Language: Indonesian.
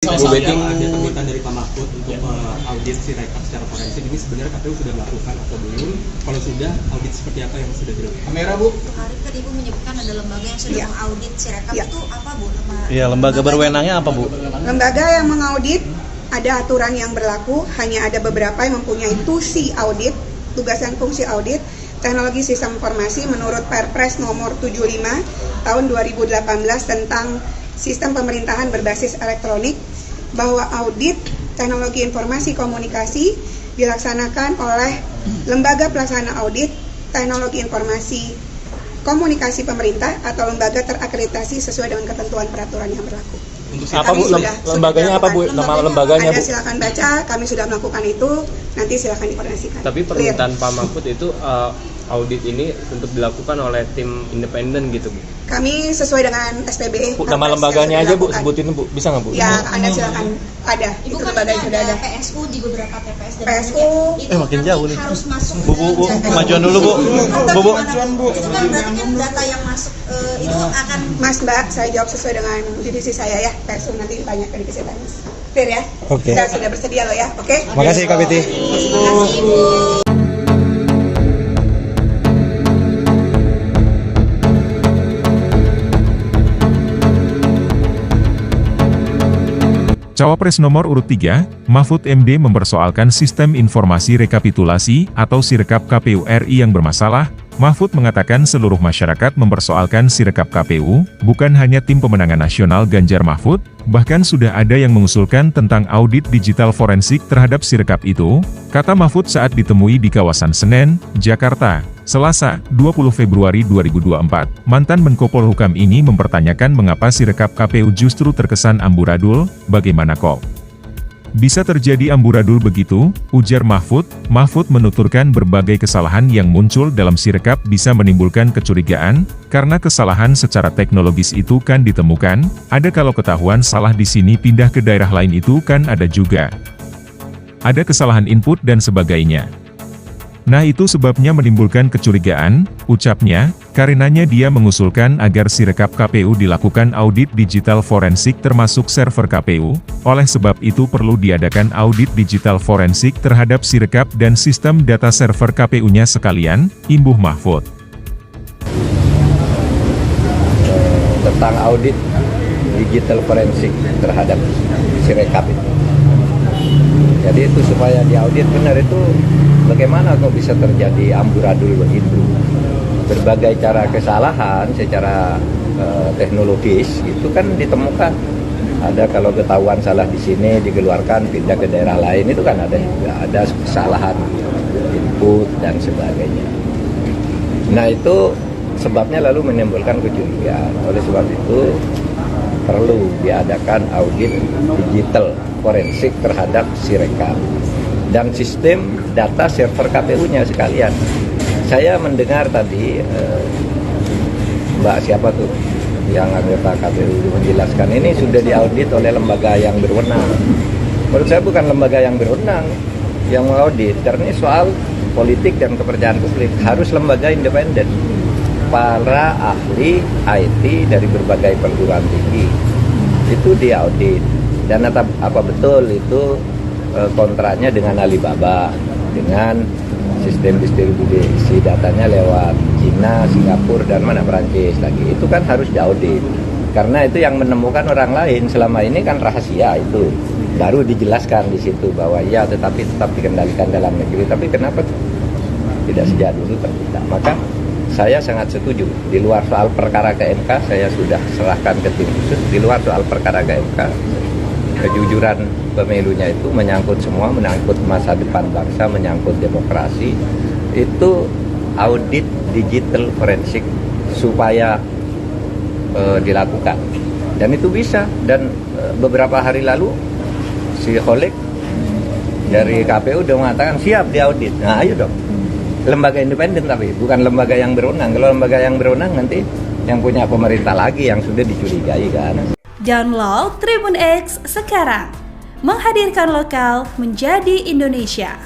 Bu Betty, ada permintaan dari Pak Mahfud untuk audit Sirekap secara forensik. Ini sebenarnya KPU sudah melakukan atau belum? Kalau sudah, audit seperti apa yang sudah dilakukan? Kamera, Bu. Kemarin kan Ibu menyebutkan ada lembaga yang sudah mengaudit Sirekap. Itu apa, Bu? Iya, lembaga berwenangnya apa, Bu? Lembaga yang mengaudit ada aturan yang berlaku, hanya ada beberapa yang mempunyai tusi audit, tugas dan fungsi audit, teknologi sistem informasi menurut Perpres nomor 75 tahun 2018 tentang sistem pemerintahan berbasis elektronik, bahwa audit teknologi informasi komunikasi dilaksanakan oleh lembaga pelaksana audit teknologi informasi komunikasi pemerintah atau lembaga terakreditasi sesuai dengan ketentuan peraturan yang berlaku. Apa, Bu? Lembaganya apa, Bu? Nama lembaganya, Bu? Anda silakan baca, kami sudah melakukan itu, nanti silakan dikoordinasikan. Tapi permintaan Pak Mahfud itu audit ini untuk dilakukan oleh tim independen gitu, Bu? Kami sesuai dengan SPB. Bu, nama lembaganya aja, Bu, sebutin, Bu. Bisa nggak, Bu? Ya, Anda silakan. Ada. Ibu Itu kan lembaga yang sudah ada. PSU di beberapa TPS dan PSU. itu Makin nanti jauh nih. harus masuk Bu, ke kemajuan dulu, Bu. Bu. Itu kan berarti kan data yang masuk itu akan Mbak, saya jawab sesuai dengan divisi saya ya. PSU nanti banyak ke divisi teknis. Clear ya? Oke. Kita sudah bersedia loh ya, oke? Makasih, Kak Betty. Terima kasih, Ibu. Cawapres nomor urut 3, Mahfud MD mempersoalkan sistem informasi rekapitulasi atau Sirekap KPU RI yang bermasalah. Mahfud mengatakan seluruh masyarakat mempersoalkan Sirekap KPU, bukan hanya tim pemenangan nasional Ganjar Mahfud, bahkan sudah ada yang mengusulkan tentang audit digital forensik terhadap Sirekap itu, kata Mahfud saat ditemui di kawasan Senen, Jakarta. Selasa, 20 Februari 2024, mantan Menko Polhukam ini mempertanyakan mengapa Sirekap KPU justru terkesan amburadul, bagaimana kok bisa terjadi amburadul begitu, ujar Mahfud. Mahfud menuturkan berbagai kesalahan yang muncul dalam Sirekap bisa menimbulkan kecurigaan, karena kesalahan secara teknologis itu kan ditemukan, ada kalau ketahuan salah di sini pindah ke daerah lain itu kan ada juga. Ada kesalahan input dan sebagainya. Nah itu sebabnya menimbulkan kecurigaan, ucapnya, karenanya dia mengusulkan agar Sirekap KPU dilakukan audit digital forensik termasuk server KPU, oleh sebab itu perlu diadakan audit digital forensik terhadap Sirekap dan sistem data server KPU-nya sekalian, imbuh Mahfud. Tentang audit digital forensik terhadap Sirekap itu. Jadi itu supaya diaudit benar itu bagaimana kok bisa terjadi amburadul begitu. Berbagai cara kesalahan secara teknologis itu kan ditemukan. Ada kalau ketahuan salah di sini dikeluarkan pindah ke daerah lain itu kan ada juga ada kesalahan input dan sebagainya. Nah itu sebabnya lalu menimbulkan kecurigaan. Oleh sebab itu perlu diadakan audit digital forensik terhadap Sirekap dan sistem data server KPU-nya sekalian. Saya mendengar tadi Mbak siapa tuh yang anggota KPU menjelaskan ini sudah diaudit oleh lembaga yang berwenang. Menurut saya bukan lembaga yang berwenang yang mengaudit, karena ini soal politik dan kepercayaan publik, harus lembaga independen. Para ahli IT dari berbagai perguruan tinggi itu diaudit, dan apa betul itu kontraknya dengan Alibaba, dengan sistem distribusi datanya lewat Cina, Singapura, dan mana Perancis lagi, itu kan harus diaudit karena itu yang menemukan orang lain. Selama ini kan rahasia, itu baru dijelaskan di situ bahwa ya tetapi tetap dikendalikan dalam negeri. Tapi kenapa tidak sejak dulu terbuka? Maka saya sangat setuju. Di luar soal perkara ke MK, saya sudah serahkan ke tim khusus. Di luar soal perkara ke MK, kejujuran pemilunya itu menyangkut semua, menyangkut masa depan bangsa, menyangkut demokrasi. Itu audit digital forensik supaya dilakukan. Dan itu bisa. Dan beberapa hari lalu si Kholek dari KPU udah mengatakan siap diaudit. Nah ayo dong. Lembaga independen tapi bukan lembaga yang berwenang. Kalau lembaga yang berwenang nanti yang punya pemerintah lagi yang sudah dicurigai kan. Download Tribun X sekarang. Menghadirkan lokal menjadi Indonesia.